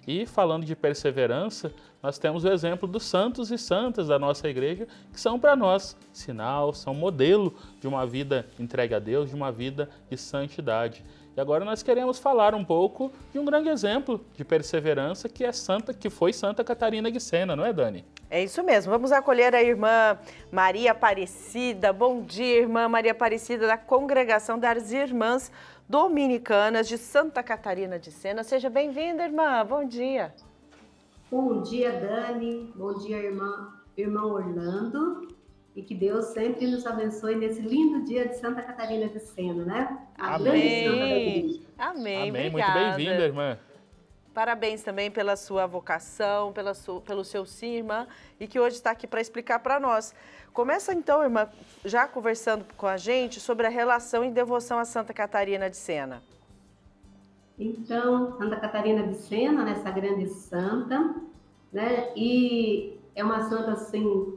E falando de perseverança, nós temos o exemplo dos santos e santas da nossa igreja, que são para nós sinal, são modelo de uma vida entregue a Deus, de uma vida de santidade. E agora nós queremos falar um pouco de um grande exemplo de perseverança que foi Santa Catarina de Sena, não é, Dani? É isso mesmo. Vamos acolher a irmã Maria Aparecida. Bom dia, irmã Maria Aparecida, da Congregação das Irmãs Dominicanas de Santa Catarina de Sena. Seja bem-vinda, irmã. Bom dia. Bom dia, Dani. Bom dia, irmão Orlando. E que Deus sempre nos abençoe nesse lindo dia de Santa Catarina de Sena, né? A grande santa da igreja. Amém. Amém. Obrigada. Muito bem-vinda, irmã. Parabéns também pela sua vocação, pelo seu sim, irmã, e que hoje está aqui para explicar para nós. Começa então, irmã, já conversando com a gente sobre a relação e devoção a Santa Catarina de Sena. Então, Santa Catarina de Sena, essa grande santa, né? E é uma santa assim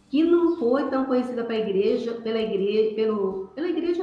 que não foi tão conhecida pela igreja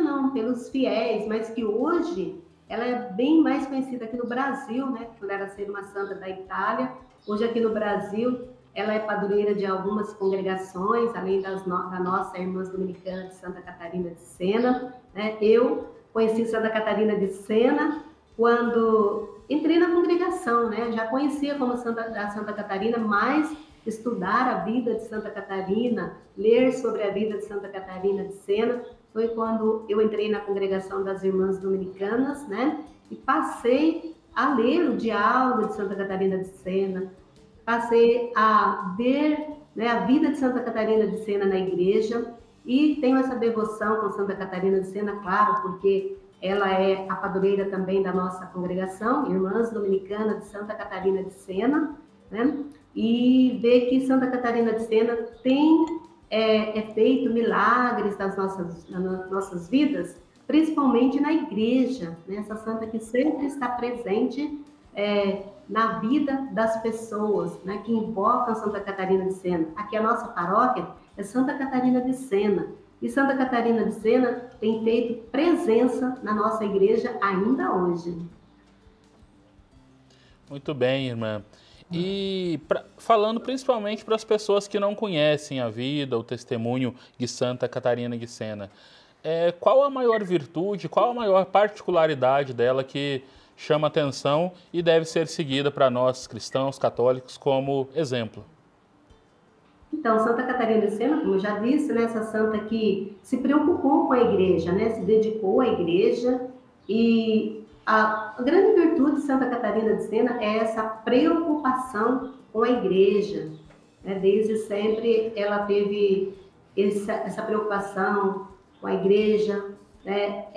não, pelos fiéis, mas que hoje ela é bem mais conhecida aqui no Brasil, né? Por ela ser uma santa da Itália. Hoje aqui no Brasil ela é padroeira de algumas congregações, além da nossa Irmãs Dominicanas de Santa Catarina de Sena, né? Eu conheci Santa Catarina de Sena quando entrei na congregação, né? Já conhecia como a Santa Catarina, mas estudar a vida de Santa Catarina, ler sobre a vida de Santa Catarina de Sena, foi quando eu entrei na congregação das Irmãs Dominicanas, né? E passei a ler o diálogo de Santa Catarina de Sena, passei a ver, né, a vida de Santa Catarina de Sena na igreja, e tenho essa devoção com Santa Catarina de Sena, claro, porque ela é a padroeira também da nossa congregação, Irmãs Dominicanas de Santa Catarina de Sena, né? E ver que Santa Catarina de Sena tem feito milagres nas nossas vidas, principalmente na igreja, né? Essa santa que sempre está presente na vida das pessoas, né? Que invocam Santa Catarina de Sena. Aqui a nossa paróquia é Santa Catarina de Sena, e Santa Catarina de Sena tem feito presença na nossa igreja ainda hoje. Muito bem, irmã. E falando principalmente para as pessoas que não conhecem a vida, o testemunho de Santa Catarina de Sena, qual a maior virtude, qual a maior particularidade dela que chama atenção e deve ser seguida para nós cristãos católicos como exemplo? Então, Santa Catarina de Sena, como eu já disse, né, essa santa que se preocupou com a igreja, né, se dedicou à igreja, e a grande virtude de Santa Catarina de Sena é essa preocupação com a igreja, né? Desde sempre ela teve essa preocupação com a igreja, né?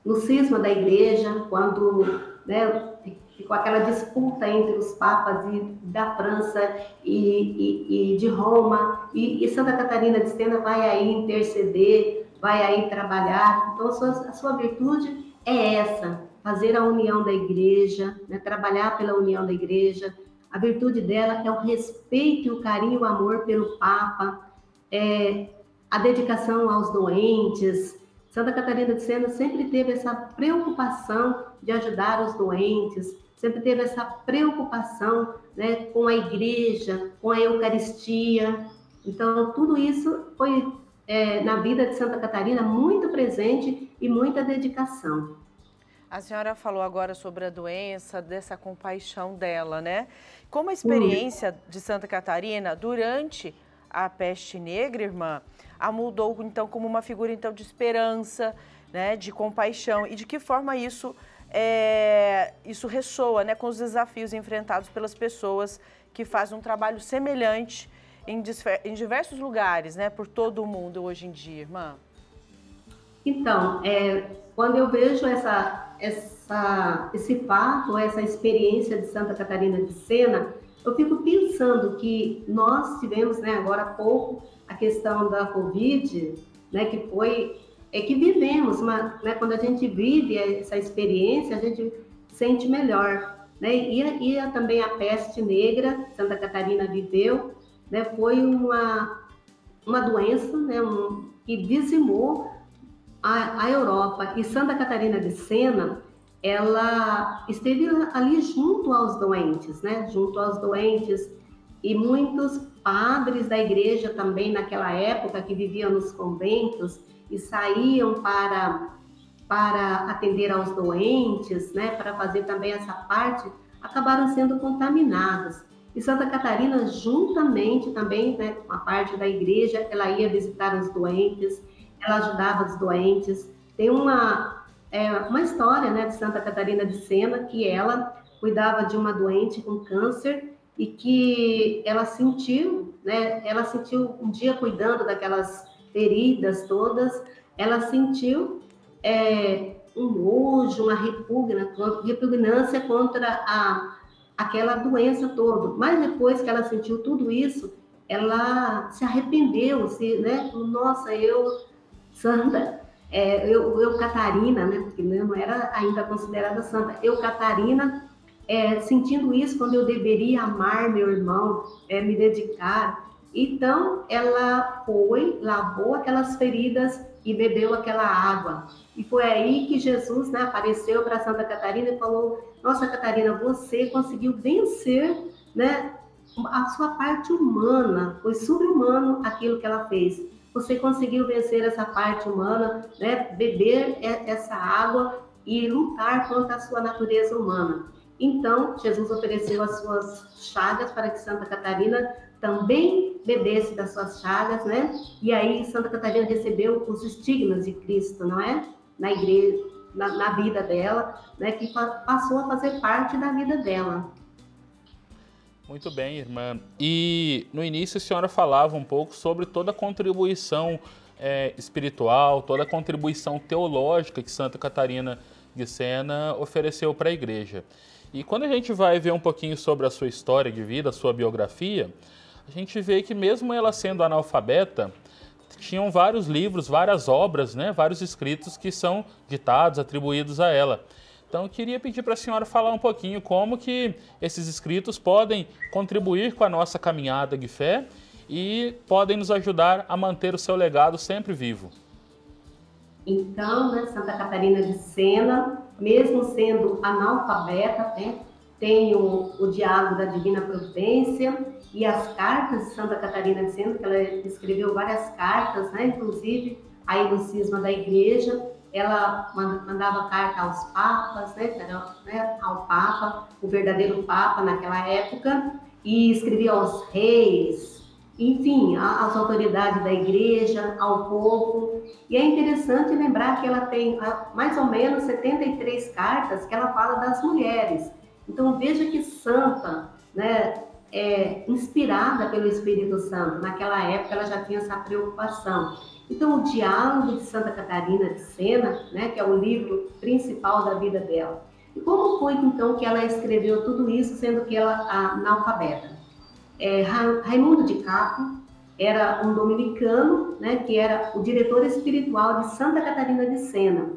No cisma da igreja, quando, né, ficou aquela disputa entre os papas da França e de Roma, e Santa Catarina de Sena vai aí interceder, vai aí trabalhar. Então a sua virtude é essa, fazer a união da igreja, né, trabalhar pela união da igreja. A virtude dela é o respeito, o carinho e o amor pelo Papa, a dedicação aos doentes. Santa Catarina de Sena sempre teve essa preocupação de ajudar os doentes, sempre teve essa preocupação, né, com a igreja, com a Eucaristia. Então, tudo isso foi, na vida de Santa Catarina, muito presente e muita dedicação. A senhora falou agora sobre a doença, dessa compaixão dela, né? Como a experiência de Santa Catarina durante a peste negra, irmã, a mudou então como uma figura então de esperança, né, de compaixão, e de que forma isso ressoa, né, com os desafios enfrentados pelas pessoas que fazem um trabalho semelhante em diversos lugares, né, por todo o mundo hoje em dia, irmã? Então, quando eu vejo esse fato, essa experiência de Santa Catarina de Sena, eu fico pensando que nós tivemos, né, agora há pouco, a questão da Covid, né, que vivemos, né, quando a gente vive essa experiência, a gente sente melhor, né, e também a peste negra, Santa Catarina viveu, né, foi uma doença, né, que dizimou a Europa, e Santa Catarina de Sena, ela esteve ali junto aos doentes, né? Junto aos doentes, e muitos padres da igreja também naquela época que viviam nos conventos e saíam para atender aos doentes, né? Para fazer também essa parte, acabaram sendo contaminados. E Santa Catarina, juntamente também, né, com a parte da igreja, ela ia visitar os doentes, ela ajudava os doentes. Tem uma história, né, de Santa Catarina de Sena, que ela cuidava de uma doente com câncer e que ela sentiu, né, um dia cuidando daquelas feridas todas, ela sentiu um nojo, uma repugnância contra aquela doença toda. Mas depois que ela sentiu tudo isso, ela se arrependeu, né? Nossa, santa, eu Catarina, né? Porque não era ainda considerada santa. Eu, Catarina, sentindo isso, quando eu deveria amar meu irmão, me dedicar. Então, ela foi, lavou aquelas feridas e bebeu aquela água. E foi aí que Jesus, né, apareceu para Santa Catarina e falou: nossa, Catarina, você conseguiu vencer, né, a sua parte humana, foi sobre-humano aquilo que ela fez. Você conseguiu vencer essa parte humana, né, beber essa água e lutar contra a sua natureza humana. Então, Jesus ofereceu as suas chagas para que Santa Catarina também bebesse das suas chagas, né? E aí Santa Catarina recebeu os estigmas de Cristo, não é? Na igreja, na vida dela, né? Que passou a fazer parte da vida dela. Muito bem, irmã. E no início a senhora falava um pouco sobre toda a contribuição espiritual, toda a contribuição teológica que Santa Catarina de Sena ofereceu para a igreja. E quando a gente vai ver um pouquinho sobre a sua história de vida, a sua biografia, a gente vê que mesmo ela sendo analfabeta, tinham vários livros, várias obras, né, vários escritos que são ditados, atribuídos a ela. Então eu queria pedir para a senhora falar um pouquinho como que esses escritos podem contribuir com a nossa caminhada de fé e podem nos ajudar a manter o seu legado sempre vivo. Então, né, Santa Catarina de Sena, mesmo sendo analfabeta, né, tem o Diálogo da Divina Providência e as cartas de Santa Catarina de Sena, que ela escreveu várias cartas, né, inclusive aí no cisma da igreja, ela mandava carta aos papas, né, ao Papa, o verdadeiro Papa naquela época, e escrevia aos reis, enfim, às autoridades da igreja, ao povo. E é interessante lembrar que ela tem mais ou menos 73 cartas que ela fala das mulheres. Então veja que santa, né, inspirada pelo Espírito Santo. Naquela época ela já tinha essa preocupação. Então o Diálogo de Santa Catarina de Sena, né, que é o livro principal da vida dela. E como foi então que ela escreveu tudo isso, sendo que ela analfabeta? Raimundo de Capri era um dominicano, né, que era o diretor espiritual de Santa Catarina de Sena.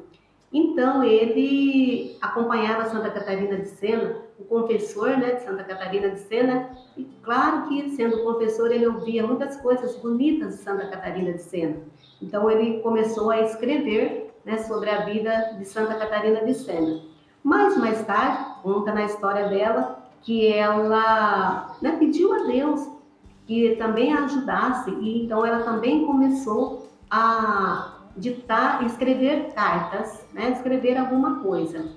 Então, ele acompanhava Santa Catarina de Sena, o confessor, né, de Santa Catarina de Sena, e claro que, sendo confessor, ele ouvia muitas coisas bonitas de Santa Catarina de Sena. Então, ele começou a escrever, né, sobre a vida de Santa Catarina de Sena. Mas, mais tarde, conta na história dela, que ela, né, pediu a Deus que também a ajudasse, e então ela também começou a ditar, escrever cartas, né, escrever alguma coisa.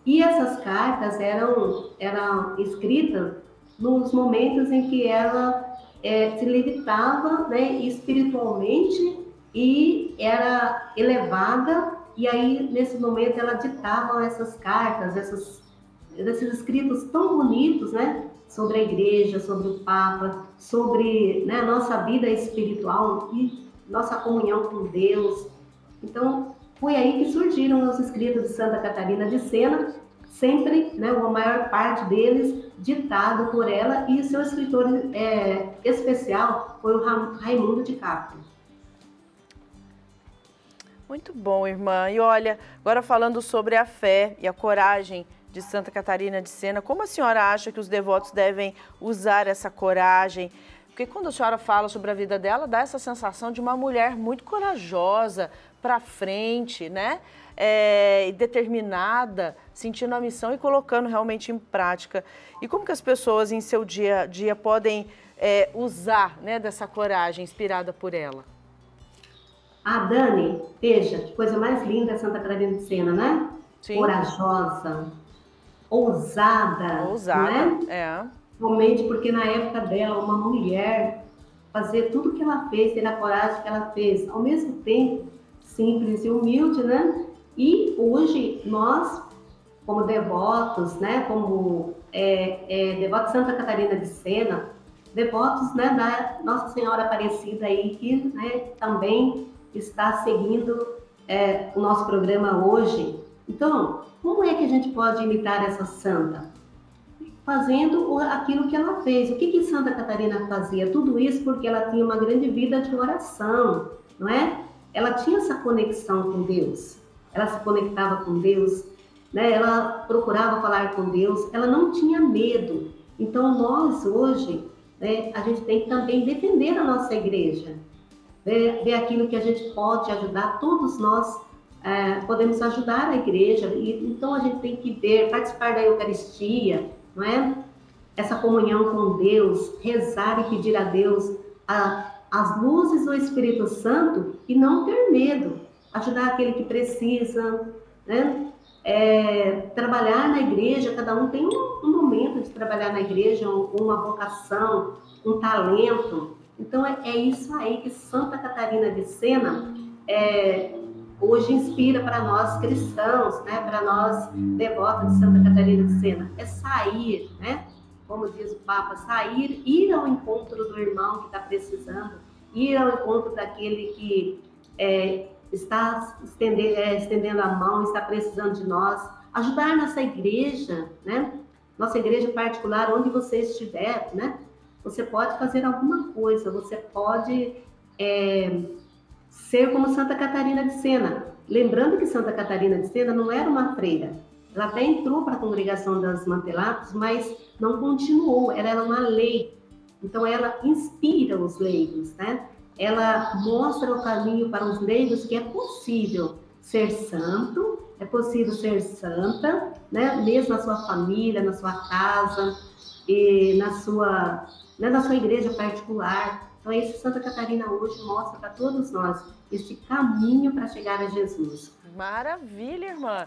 E essas cartas eram escritas nos momentos em que ela se limitava, né, espiritualmente e era elevada, e aí nesse momento ela ditava essas cartas, esses escritos tão bonitos, né, sobre a igreja, sobre o Papa, sobre, né, a nossa vida espiritual e nossa comunhão com Deus. Então, foi aí que surgiram os escritos de Santa Catarina de Sena, sempre, né, a maior parte deles ditado por ela, e o seu escritor especial foi o Raimundo de Capri. Muito bom, irmã. E olha, agora falando sobre a fé e a coragem de Santa Catarina de Sena, como a senhora acha que os devotos devem usar essa coragem Porque quando a senhora fala sobre a vida dela, dá essa sensação de uma mulher muito corajosa, para frente, né? Determinada, sentindo a missão e colocando realmente em prática. E como que as pessoas em seu dia a dia podem usar, né, dessa coragem inspirada por ela? Dani, veja, que coisa mais linda é Santa Catarina de Sena, né? Sim. Corajosa, ousada, né? Realmente porque na época dela, uma mulher fazer tudo que ela fez, ter a coragem que ela fez, ao mesmo tempo simples e humilde, né? E hoje nós, como devotos, né? Como devotos de Santa Catarina de Sena, devotos, né, da Nossa Senhora Aparecida aí, que, né, também está seguindo o nosso programa hoje. Então, como é que a gente pode imitar essa santa? Fazendo aquilo que ela fez. O que Santa Catarina fazia? Tudo isso porque ela tinha uma grande vida de oração, não é? Ela tinha essa conexão com Deus. Ela se conectava com Deus, né? Ela procurava falar com Deus. Ela não tinha medo. Então, nós hoje, né, a gente tem que também defender a nossa igreja. Ver aquilo que a gente pode ajudar. Todos nós podemos ajudar a igreja. Então, a gente tem que ver, participar da Eucaristia, não é? Essa comunhão com Deus, rezar e pedir a Deus as luzes do Espírito Santo e não ter medo, ajudar aquele que precisa, né? Trabalhar na igreja, cada um tem um momento de trabalhar na igreja, uma vocação, um talento. Então é isso aí que Santa Catarina de Sena hoje inspira para nós cristãos, né? Para nós devotos de Santa Catarina de Sena, é sair, né? Como diz o Papa, sair, ir ao encontro do irmão que está precisando, ir ao encontro daquele que está estendendo a mão, está precisando de nós, ajudar nossa igreja, né? Nossa igreja particular, onde você estiver, né? Você pode fazer alguma coisa, você pode ser como Santa Catarina de Sena. Lembrando que Santa Catarina de Sena não era uma freira. Ela até entrou para a congregação das Mantelatos, mas não continuou, ela era uma lei. Então, ela inspira os leigos, né? Ela mostra o caminho para os leigos que é possível ser santo, é possível ser santa, né? Mesmo na sua família, na sua casa, e na sua igreja particular. Então, esse Santa Catarina hoje mostra para todos nós esse caminho para chegar a Jesus. Maravilha, irmã.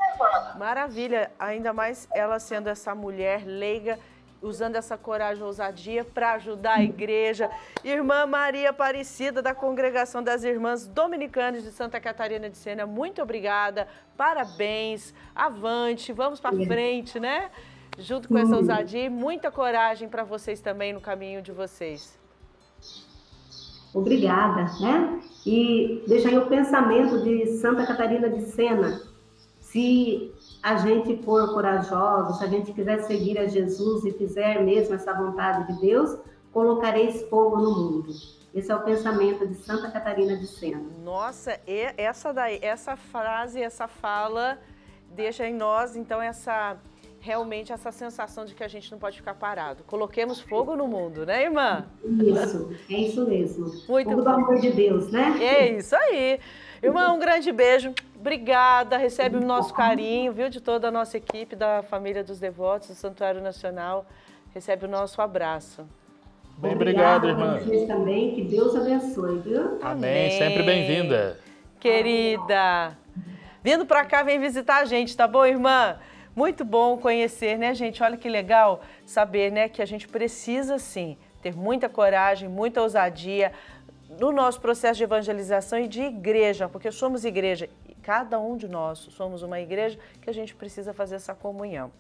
Maravilha. Ainda mais ela sendo essa mulher leiga, usando essa coragem e ousadia para ajudar a igreja. Irmã Maria Aparecida, da Congregação das Irmãs Dominicanas de Santa Catarina de Sena, muito obrigada. Parabéns. Avante. Vamos para frente, né? Junto com essa ousadia e muita coragem para vocês também no caminho de vocês. Obrigada, né? E deixa aí o pensamento de Santa Catarina de Sena. Se a gente for corajoso, se a gente quiser seguir a Jesus e fizer mesmo essa vontade de Deus, colocareis fogo no mundo. Esse é o pensamento de Santa Catarina de Sena. Nossa, essa frase, essa fala deixa em nós, então, realmente essa sensação de que a gente não pode ficar parado. Coloquemos fogo no mundo, né, irmã? Isso, é isso mesmo. Muito fogo do amor de Deus, né? É isso aí. Irmã, um grande beijo. Obrigada, recebe o nosso carinho, viu, de toda a nossa equipe, da família dos devotos do Santuário Nacional. Recebe o nosso abraço. Bem, obrigado, irmã. Vocês também, que Deus abençoe, viu? Amém, sempre bem-vinda. Querida. Vindo pra cá, vem visitar a gente, tá bom, irmã? Muito bom conhecer, né, gente? Olha que legal saber, né, que a gente precisa, sim, ter muita coragem, muita ousadia no nosso processo de evangelização e de igreja, porque somos igreja. E cada um de nós somos uma igreja que a gente precisa fazer essa comunhão.